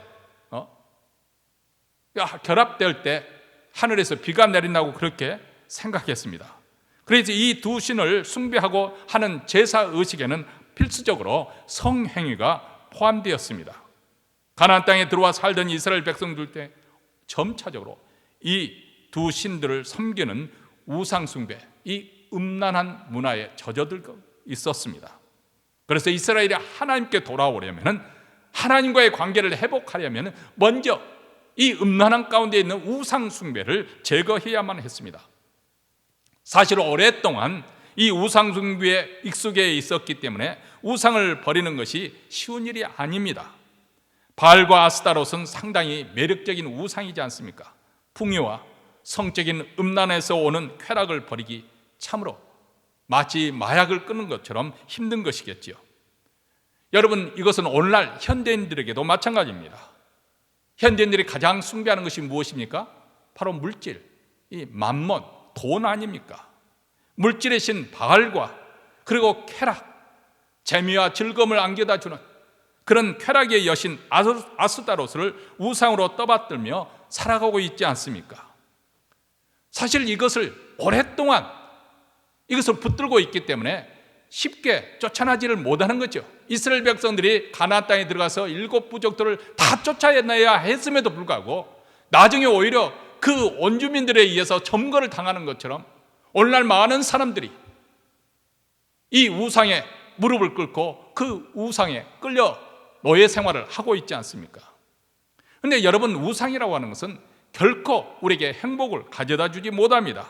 결합될 때 하늘에서 비가 내린다고 그렇게 생각했습니다. 그래서 이 두 신을 숭배하고 하는 제사 의식에는 필수적으로 성행위가 포함되었습니다. 가나안 땅에 들어와 살던 이스라엘 백성들 때 점차적으로 이 두 신들을 섬기는 우상 숭배, 이 음란한 문화에 젖어들고 있었습니다. 그래서 이스라엘이 하나님께 돌아오려면, 하나님과의 관계를 회복하려면 먼저 이 음란한 가운데 있는 우상 숭배를 제거해야만 했습니다. 사실 오랫동안 이 우상 숭배에 익숙해 있었기 때문에 우상을 버리는 것이 쉬운 일이 아닙니다. 바알과 아스타롯은 상당히 매력적인 우상이지 않습니까? 풍요와 성적인 음란에서 오는 쾌락을 버리기 참으로 마치 마약을 끊는 것처럼 힘든 것이겠지요. 여러분, 이것은 오늘날 현대인들에게도 마찬가지입니다. 현대인들이 가장 숭배하는 것이 무엇입니까? 바로 물질, 이 만몬, 돈 아닙니까? 물질의 신 바알과 그리고 쾌락, 재미와 즐거움을 안겨다 주는 그런 쾌락의 여신 아스타로스를 우상으로 떠받들며 살아가고 있지 않습니까? 사실 이것을 오랫동안 이것을 붙들고 있기 때문에 쉽게 쫓아나지를 못하는 거죠. 이스라엘 백성들이 가나안 땅에 들어가서 7 부족들을 다 쫓아내야 했음에도 불구하고 나중에 오히려 그 원주민들에 의해서 점거를 당하는 것처럼 오늘날 많은 사람들이 이 우상에 무릎을 꿇고 그 우상에 끌려 노예 생활을 하고 있지 않습니까? 그런데 여러분, 우상이라고 하는 것은 결코 우리에게 행복을 가져다 주지 못합니다.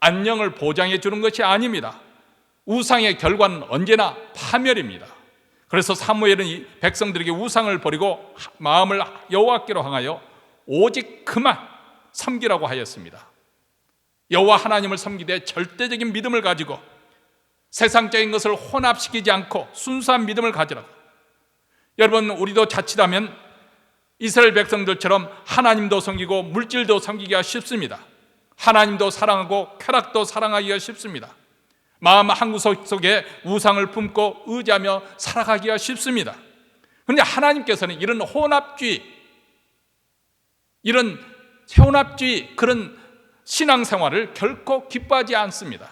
안녕을 보장해 주는 것이 아닙니다. 우상의 결과는 언제나 파멸입니다. 그래서 사무엘은 이 백성들에게 우상을 버리고 마음을 여호와께로 향하여 오직 그만 섬기라고 하였습니다. 여호와 하나님을 섬기되 절대적인 믿음을 가지고 세상적인 것을 혼합시키지 않고 순수한 믿음을 가지라고. 여러분, 우리도 자칫하면 이스라엘 백성들처럼 하나님도 섬기고 물질도 섬기기가 쉽습니다. 하나님도 사랑하고 쾌락도 사랑하기가 쉽습니다. 마음 한구석 속에 우상을 품고 의지하며 살아가기가 쉽습니다. 그런데 하나님께서는 이런 혼합주의 그런 신앙생활을 결코 기뻐하지 않습니다.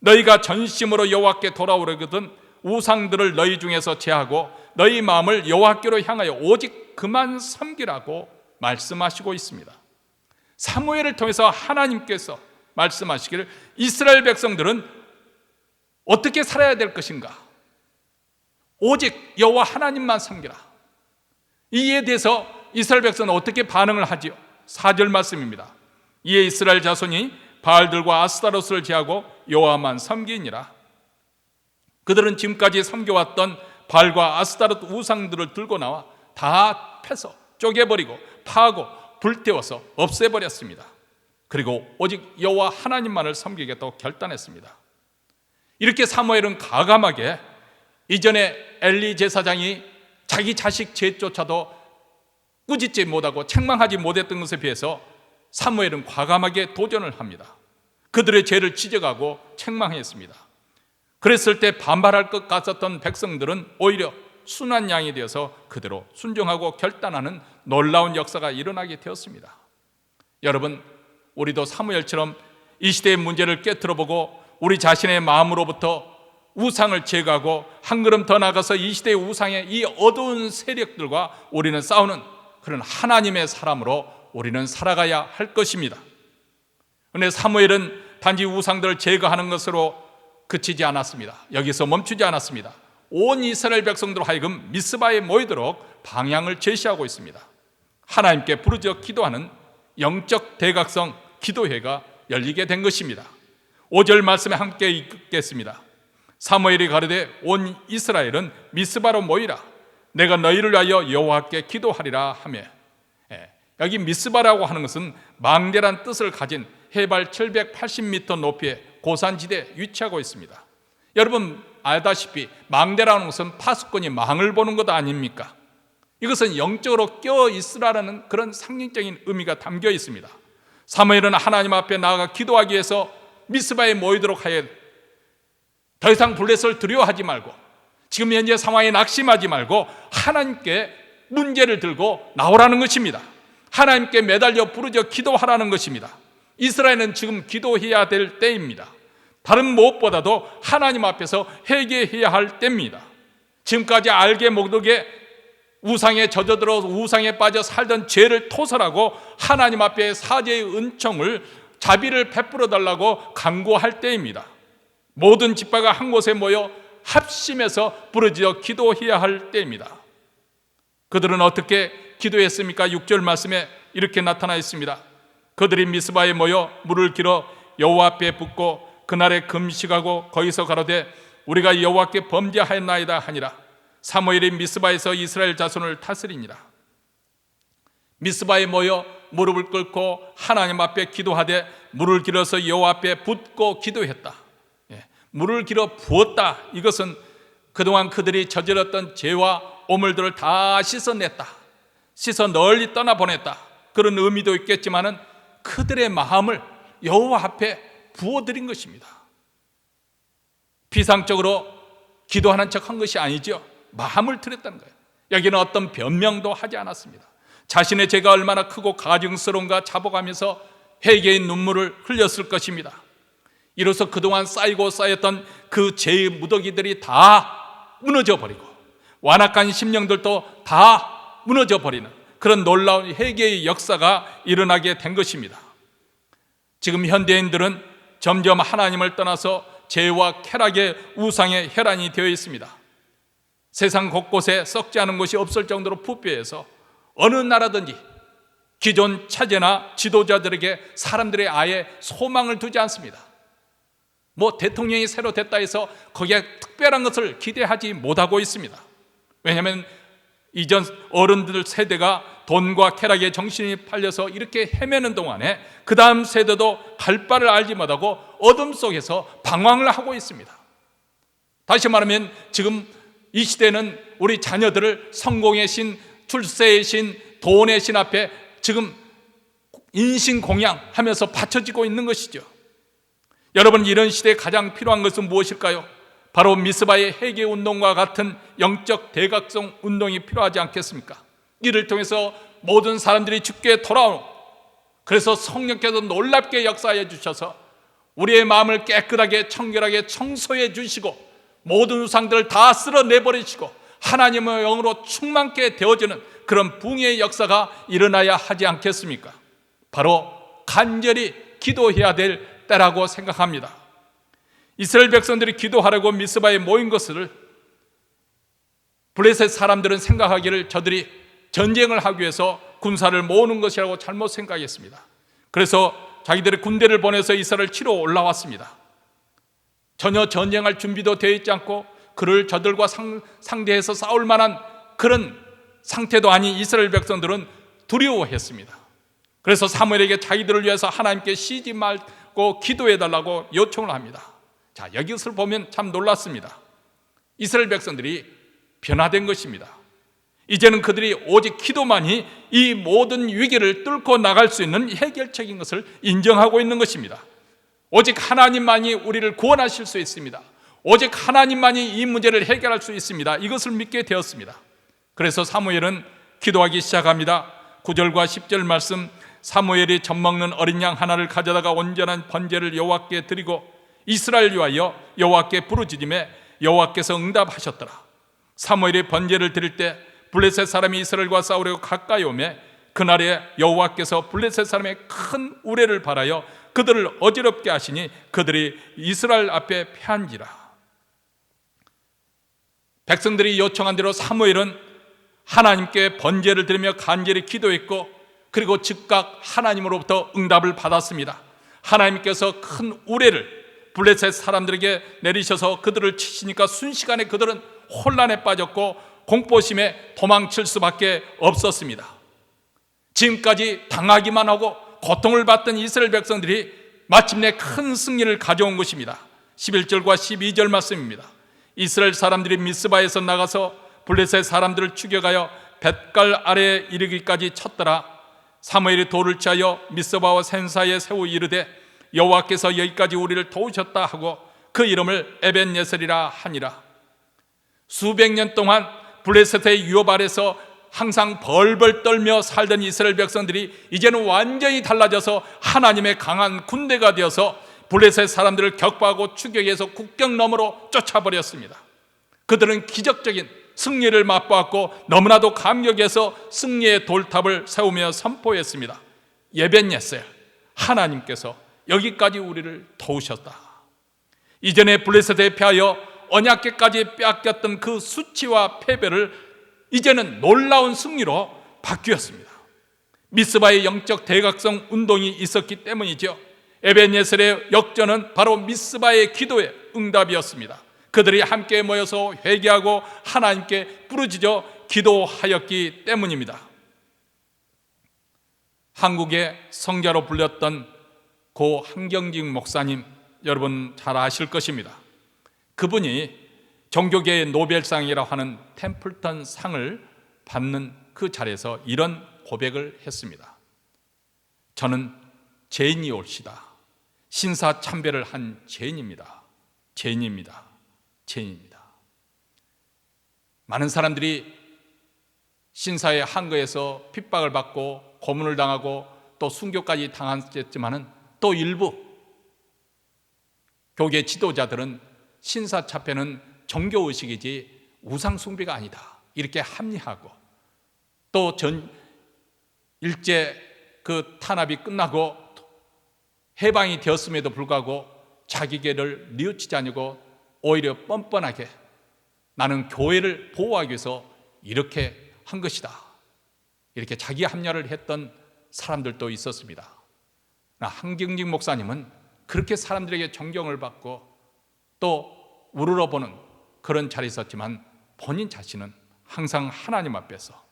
너희가 전심으로 여호와께 돌아오려거든 우상들을 너희 중에서 제하고 너희 마음을 여호와께로 향하여 오직 그만 섬기라고 말씀하시고 있습니다. 사무엘을 통해서 하나님께서 말씀하시기를 이스라엘 백성들은 어떻게 살아야 될 것인가? 오직 여호와 하나님만 섬기라. 이에 대해서 이스라엘 백성은 어떻게 반응을 하지요? 4절 말씀입니다. 이에 이스라엘 자손이 바알들과 아스타로스를 제하고 여호와만 섬기니라. 그들은 지금까지 섬겨왔던 바알과 아스타롯 우상들을 들고 나와 다 패서 쪼개버리고 파하고 불태워서 없애버렸습니다. 그리고 오직 여호와 하나님만을 섬기겠다고 결단했습니다. 이렇게 사무엘은 가감하게 이전에 엘리 제사장이 자기 자식 죄조차도 꾸짖지 못하고 책망하지 못했던 것에 비해서 사무엘은 과감하게 도전을 합니다. 그들의 죄를 지적하고 책망했습니다. 그랬을 때 반발할 것 같았던 백성들은 오히려 순한 양이 되어서 그대로 순종하고 결단하는 놀라운 역사가 일어나게 되었습니다. 여러분, 우리도 사무엘처럼 이 시대의 문제를 깨트려보고 우리 자신의 마음으로부터 우상을 제거하고 한 걸음 더 나가서 이 시대의 우상의 이 어두운 세력들과 우리는 싸우는 그런 하나님의 사람으로 우리는 살아가야 할 것입니다. 그런데 사무엘은 단지 우상들을 제거하는 것으로 그치지 않았습니다. 여기서 멈추지 않았습니다. 온 이스라엘 백성들로 하여금 미스바에 모이도록 방향을 제시하고 있습니다. 하나님께 부르짖어 기도하는 영적 대각성 기도회가 열리게 된 것입니다. 5절 말씀에 함께 읽겠습니다. 사무엘이 가르되 온 이스라엘은 미스바로 모이라. 내가 너희를 위하여 여호와께 기도하리라 하며, 여기 미스바라고 하는 것은 망대란 뜻을 가진 해발 780m 높이의 고산지대에 위치하고 있습니다. 여러분 알다시피 망대라는 것은 파수꾼이 망을 보는 것 아닙니까? 이것은 영적으로 껴 있으라는 그런 상징적인 의미가 담겨 있습니다. 사무엘은 하나님 앞에 나아가 기도하기 위해서 미스바에 모이도록 하여 더 이상 블레셋을 두려워하지 말고 지금 현재 상황에 낙심하지 말고 하나님께 문제를 들고 나오라는 것입니다. 하나님께 매달려 부르짖어 기도하라는 것입니다. 이스라엘은 지금 기도해야 될 때입니다. 다른 무엇보다도 하나님 앞에서 회개해야 할 때입니다. 지금까지 알게 모르게 우상에 젖어들어 우상에 빠져 살던 죄를 토설하고 하나님 앞에 사죄의 은총을 자비를 베풀어 달라고 간구할 때입니다. 모든 지파가 한 곳에 모여 합심해서 부르짖어 기도해야 할 때입니다. 그들은 어떻게 기도했습니까? 6절 말씀에 이렇게 나타나 있습니다. 그들이 미스바에 모여 물을 길어 여호와 앞에 붓고 그날에 금식하고 거기서 가로되 우리가 여호와께 범죄하였나이다 하니라. 사무엘이 미스바에서 이스라엘 자손을 다스리니라. 미스바에 모여 무릎을 꿇고 하나님 앞에 기도하되 물을 길어서 여호와 앞에 붓고 기도했다. 물을 길어 부었다. 이것은 그동안 그들이 저질렀던 죄와 오물들을 다 씻어냈다. 씻어 널리 떠나보냈다. 그런 의미도 있겠지만은 그들의 마음을 여호와 앞에 부어드린 것입니다. 비상적으로 기도하는 척한 것이 아니죠. 마음을 드렸다는 거예요. 여기는 어떤 변명도 하지 않았습니다. 자신의 죄가 얼마나 크고 가증스러운가 자복하면서 회개의 눈물을 흘렸을 것입니다. 이로써 그동안 쌓이고 쌓였던 그 죄의 무더기들이 다 무너져 버리고 완악한 심령들도 다 무너져 버리는 그런 놀라운 회개의 역사가 일어나게 된 것입니다. 지금 현대인들은 점점 하나님을 떠나서 죄와 쾌락의 우상의 혈안이 되어 있습니다. 세상 곳곳에 썩지 않은 곳이 없을 정도로 부패해서 어느 나라든지 기존 차제나 지도자들에게 사람들의 아예 소망을 두지 않습니다. 대통령이 새로 됐다 해서 거기에 특별한 것을 기대하지 못하고 있습니다. 왜냐하면 이전 어른들 세대가 돈과 쾌락에 정신이 팔려서 이렇게 헤매는 동안에 그 다음 세대도 갈 바를 알지 못하고 어둠 속에서 방황을 하고 있습니다. 다시 말하면 지금 이 시대는 우리 자녀들을 성공의 신, 출세의 신, 돈의 신 앞에 지금 인신공양하면서 바쳐지고 있는 것이죠. 여러분, 이런 시대에 가장 필요한 것은 무엇일까요? 바로 미스바의 회개운동과 같은 영적 대각성 운동이 필요하지 않겠습니까? 이를 통해서 모든 사람들이 주께 돌아오고, 그래서 성령께서 놀랍게 역사해 주셔서 우리의 마음을 깨끗하게 청결하게 청소해 주시고 모든 우상들을 다 쓸어내버리시고 하나님의 영으로 충만케 되어지는 그런 붕의 역사가 일어나야 하지 않겠습니까? 바로 간절히 기도해야 될 때라고 생각합니다. 이스라엘 백성들이 기도하려고 미스바에 모인 것을 블레셋 사람들은 생각하기를 저들이 전쟁을 하기 위해서 군사를 모으는 것이라고 잘못 생각했습니다. 그래서 자기들의 군대를 보내서 이스라엘을 치러 올라왔습니다. 전혀 전쟁할 준비도 되어 있지 않고 그를 저들과 상대해서 싸울 만한 그런 상태도 아닌 이스라엘 백성들은 두려워했습니다. 그래서 사무엘에게 자기들을 위해서 하나님께 쉬지 말고 기도해달라고 요청을 합니다. 자, 여기서 보면 참 놀랐습니다. 이스라엘 백성들이 변화된 것입니다. 이제는 그들이 오직 기도만이 이 모든 위기를 뚫고 나갈 수 있는 해결책인 것을 인정하고 있는 것입니다. 오직 하나님만이 우리를 구원하실 수 있습니다. 오직 하나님만이 이 문제를 해결할 수 있습니다. 이것을 믿게 되었습니다. 그래서 사무엘은 기도하기 시작합니다. 9절과 10절 말씀, 사무엘이 젖먹는 어린 양 하나를 가져다가 온전한 번제를 여호와께 드리고 이스라엘 위하여 여호와께 부르짖음에 여호와께서 응답하셨더라. 사무엘이 번제를 드릴 때 블레셋 사람이 이스라엘과 싸우려고 가까이 오매 그날에 여호와께서 블레셋 사람의 큰 우레를 발하여 그들을 어지럽게 하시니 그들이 이스라엘 앞에 패한지라. 백성들이 요청한 대로 사무엘은 하나님께 번제를 드리며 간절히 기도했고 그리고 즉각 하나님으로부터 응답을 받았습니다. 하나님께서 큰 우레를 블레셋 사람들에게 내리셔서 그들을 치시니까 순식간에 그들은 혼란에 빠졌고 공포심에 도망칠 수밖에 없었습니다. 지금까지 당하기만 하고 고통을 받던 이스라엘 백성들이 마침내 큰 승리를 가져온 것입니다. 11절과 12절 말씀입니다. 이스라엘 사람들이 미스바에서 나가서 블레셋 사람들을 죽여가여 뱃갈 아래에 이르기까지 쳤더라. 사무엘이 돌을 취하여 미스바와 센사에 세우 이르되 여호와께서 여기까지 우리를 도우셨다 하고 그 이름을 에벤예셀이라 하니라. 수백 년 동안 블레셋의 유업 아래서 항상 벌벌 떨며 살던 이스라엘 백성들이 이제는 완전히 달라져서 하나님의 강한 군대가 되어서 블레셋 사람들을 격파하고 추격해서 국경 너머로 쫓아버렸습니다. 그들은 기적적인 승리를 맛보았고 너무나도 감격해서 승리의 돌탑을 세우며 선포했습니다. 에벤예셀, 하나님께서 여기까지 우리를 도우셨다. 이전에 블레셋에 패하여 언약궤까지 빼앗겼던 그 수치와 패배를 이제는 놀라운 승리로 바뀌었습니다. 미스바의 영적 대각성 운동이 있었기 때문이죠. 에벤예셀의 역전은 바로 미스바의 기도의 응답이었습니다. 그들이 함께 모여서 회개하고 하나님께 부르짖어 기도하였기 때문입니다. 한국의 성자로 불렸던 고 한경직 목사님, 여러분 잘 아실 것입니다. 그분이 종교계의 노벨상이라고 하는 템플턴 상을 받는 그 자리에서 이런 고백을 했습니다. 저는 죄인이 옳시다. 신사참배를 한 죄인입니다. 죄인입니다. 죄인입니다. 많은 사람들이 신사의 한거에서 핍박을 받고 고문을 당하고 또 순교까지 당했지만은 또 일부 교계 지도자들은 신사참배는 종교의식이지 우상숭배가 아니다 이렇게 합리하고 또 일제 그 탄압이 끝나고 해방이 되었음에도 불구하고 자기 죄를 뉘우치지 않고 오히려 뻔뻔하게 나는 교회를 보호하기 위해서 이렇게 한 것이다 이렇게 자기 합리화를 했던 사람들도 있었습니다. 한경직 목사님은 그렇게 사람들에게 존경을 받고 또 우러러보는 그런 자리에 있었지만 본인 자신은 항상 하나님 앞에서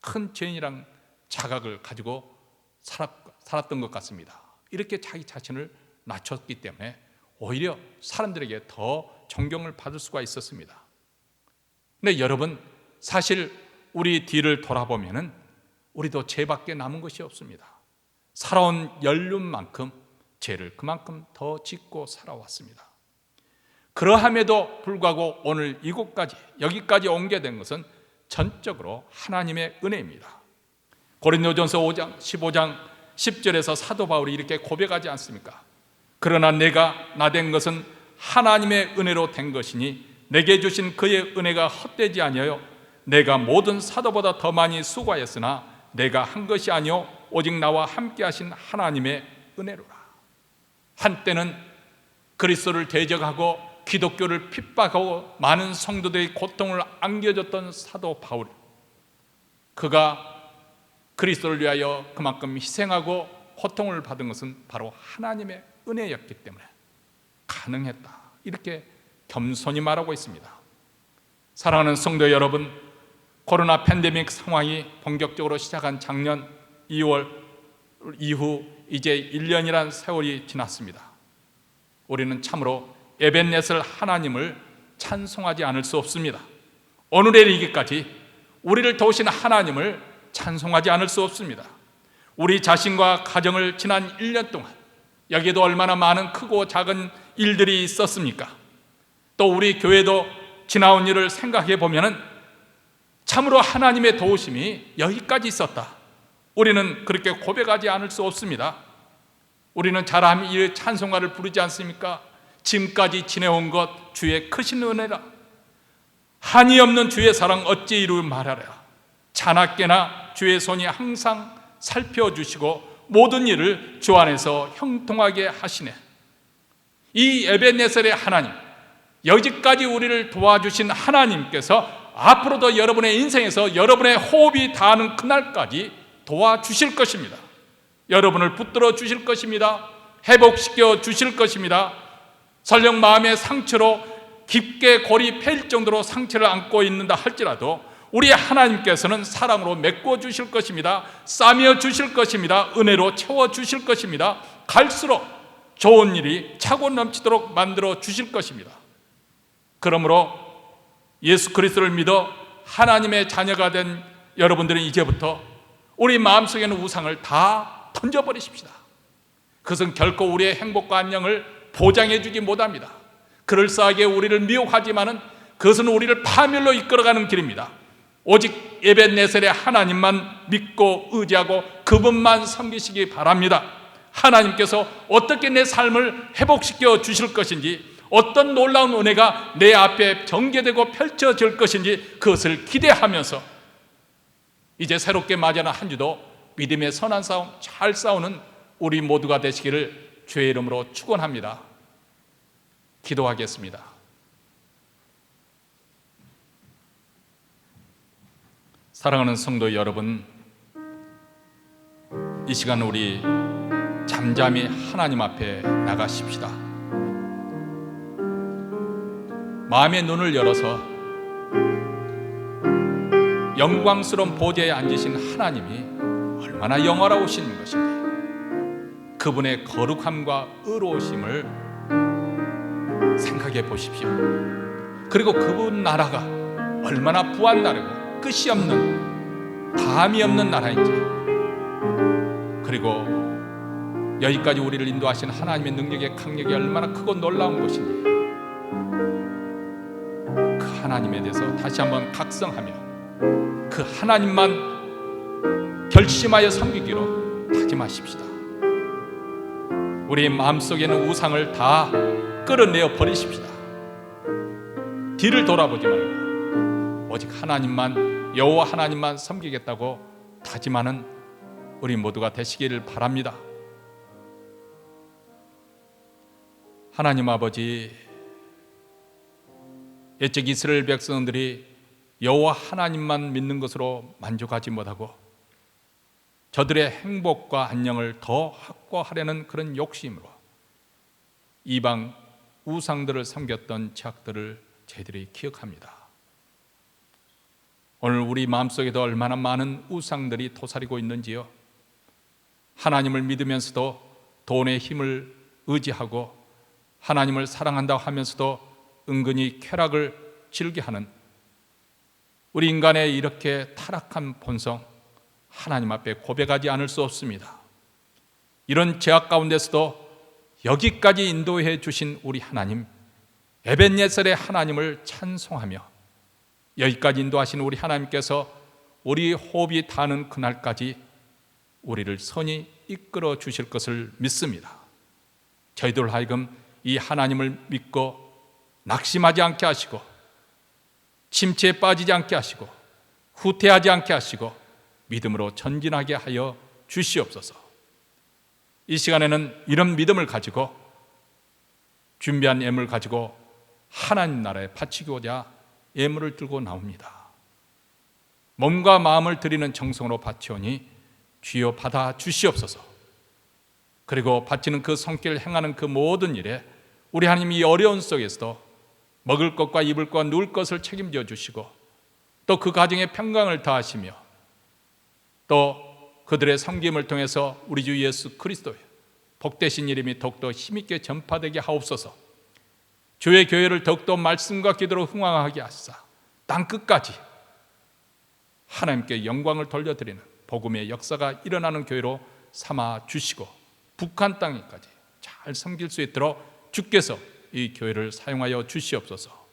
큰 죄인이란 자각을 가지고 살았던 것 같습니다. 이렇게 자기 자신을 낮췄기 때문에 오히려 사람들에게 더 존경을 받을 수가 있었습니다. 근데 여러분, 사실 우리 뒤를 돌아보면은 우리도 죄밖에 남은 것이 없습니다. 살아온 연륜만큼 죄를 그만큼 더 짓고 살아왔습니다. 그러함에도 불구하고 오늘 이곳까지 여기까지 오게 된 것은 전적으로 하나님의 은혜입니다. 고린도전서 5장 15장 10절에서 사도 바울이 이렇게 고백하지 않습니까? 그러나 내가 나된 것은 하나님의 은혜로 된 것이니 내게 주신 그의 은혜가 헛되지 아니하여 내가 모든 사도보다 더 많이 수고하였으나 내가 한 것이 아니요 오직 나와 함께 하신 하나님의 은혜로라. 한때는 그리스도를 대적하고 기독교를 핍박하고 많은 성도들의 고통을 안겨줬던 사도 바울, 그가 그리스도를 위하여 그만큼 희생하고 고통을 받은 것은 바로 하나님의 은혜였기 때문에 가능했다, 이렇게 겸손히 말하고 있습니다. 사랑하는 성도 여러분, 코로나 팬데믹 상황이 본격적으로 시작한 작년 2월 이후 이제 1년이란 세월이 지났습니다. 우리는 참으로 에벤예셀 하나님을 찬송하지 않을 수 없습니다. 오늘에 이르기까지 우리를 도우신 하나님을 찬송하지 않을 수 없습니다. 우리 자신과 가정을 지난 1년 동안 여기에도 얼마나 많은 크고 작은 일들이 있었습니까? 또 우리 교회도 지나온 일을 생각해 보면은 참으로 하나님의 도우심이 여기까지 있었다, 우리는 그렇게 고백하지 않을 수 없습니다. 우리는 잘함 이 찬송가를 부르지 않습니까? 지금까지 지내온 것 주의 크신 은혜라. 한이 없는 주의 사랑 어찌 이루 말하랴. 자나깨나 주의 손이 항상 살펴주시고 모든 일을 주 안에서 형통하게 하시네. 이 에벤예셀의 하나님, 여기까지 우리를 도와주신 하나님께서 앞으로도 여러분의 인생에서 여러분의 호흡이 닿는 그날까지 도와주실 것입니다. 여러분을 붙들어 주실 것입니다. 회복시켜 주실 것입니다. 설령 마음의 상처로 깊게 골이 패일 정도로 상처를 안고 있는다 할지라도 우리 하나님께서는 사랑으로 메꿔 주실 것입니다. 싸매어 주실 것입니다. 은혜로 채워 주실 것입니다. 갈수록 좋은 일이 차고 넘치도록 만들어 주실 것입니다. 그러므로 예수 그리스도를 믿어 하나님의 자녀가 된 여러분들은 이제부터 우리 마음속에 있는 우상을 다 던져버리십시다. 그것은 결코 우리의 행복과 안녕을 보장해 주지 못합니다. 그럴싸하게 우리를 미혹하지만은 그것은 우리를 파멸로 이끌어가는 길입니다. 오직 에벤네셀의 하나님만 믿고 의지하고 그분만 섬기시기 바랍니다. 하나님께서 어떻게 내 삶을 회복시켜 주실 것인지, 어떤 놀라운 은혜가 내 앞에 전개되고 펼쳐질 것인지 그것을 기대하면서 이제 새롭게 맞이하는 한 주도 믿음의 선한 싸움 잘 싸우는 우리 모두가 되시기를 주의 이름으로 축원합니다. 기도하겠습니다. 사랑하는 성도 여러분, 이 시간 우리 잠잠히 하나님 앞에 나가십시다. 마음의 눈을 열어서 영광스러운 보좌에 앉으신 하나님이 얼마나 영화로우신 것인지 그분의 거룩함과 의로우심을 생각해 보십시오. 그리고 그분 나라가 얼마나 부한다르고 끝이 없는, 감이 없는 나라인지, 그리고 여기까지 우리를 인도하신 하나님의 능력의 강력이 얼마나 크고 놀라운 것인지 그 하나님에 대해서 다시 한번 각성하며 그 하나님만 결심하여 섬기기로 다짐하십시다. 우리 마음속에는 우상을 다 끌어내어 버리십시다. 뒤를 돌아보지 말고 오직 하나님만, 여호와 하나님만 섬기겠다고 다짐하는 우리 모두가 되시기를 바랍니다. 하나님 아버지, 옛적 이스라엘 백성들이 여호와 하나님만 믿는 것으로 만족하지 못하고 저들의 행복과 안녕을 더 확보하려는 그런 욕심으로 이방 우상들을 섬겼던 죄악들을 저희들이 기억합니다. 오늘 우리 마음속에도 얼마나 많은 우상들이 도사리고 있는지요. 하나님을 믿으면서도 돈의 힘을 의지하고 하나님을 사랑한다고 하면서도 은근히 쾌락을 즐겨하는 우리 인간의 이렇게 타락한 본성, 하나님 앞에 고백하지 않을 수 없습니다. 이런 죄악 가운데서도 여기까지 인도해 주신 우리 하나님, 에벤예셀의 하나님을 찬송하며 여기까지 인도하신 우리 하나님께서 우리 호흡이 닿는 그날까지 우리를 선히 이끌어 주실 것을 믿습니다. 저희들 하여금 이 하나님을 믿고 낙심하지 않게 하시고 침체에 빠지지 않게 하시고 후퇴하지 않게 하시고 믿음으로 전진하게 하여 주시옵소서. 이 시간에는 이런 믿음을 가지고 준비한 예물을 가지고 하나님 나라에 바치고자 예물을 들고 나옵니다. 몸과 마음을 드리는 정성으로 바치오니 주여 받아 주시옵소서. 그리고 바치는 그 손길을 행하는 그 모든 일에 우리 하나님이 어려운 속에서도 먹을 것과 입을 것과 누울 것을 책임져 주시고 또 그 가정에 평강을 더하시며 또 그들의 섬김을 통해서 우리 주 예수 그리스도의 복되신 이름이 더욱더 힘있게 전파되게 하옵소서. 주의 교회를 더욱더 말씀과 기도로 흥왕하게 하시사 땅끝까지 하나님께 영광을 돌려드리는 복음의 역사가 일어나는 교회로 삼아 주시고 북한 땅에까지 잘 섬길 수 있도록 주께서 이 교회를 사용하여 주시옵소서.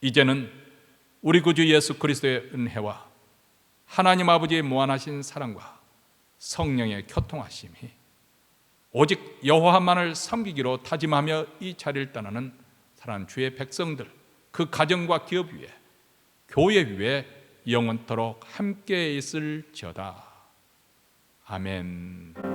이제는 우리 구주 예수 그리스도의 은혜와 하나님 아버지의 무한하신 사랑과 성령의 교통하심이 오직 여호와만을 섬기기로 다짐하며 이 자리를 떠나는 사랑하는 주의 백성들, 그 가정과 기업 위에, 교회 위에 영원토록 함께 있을지어다. 아멘.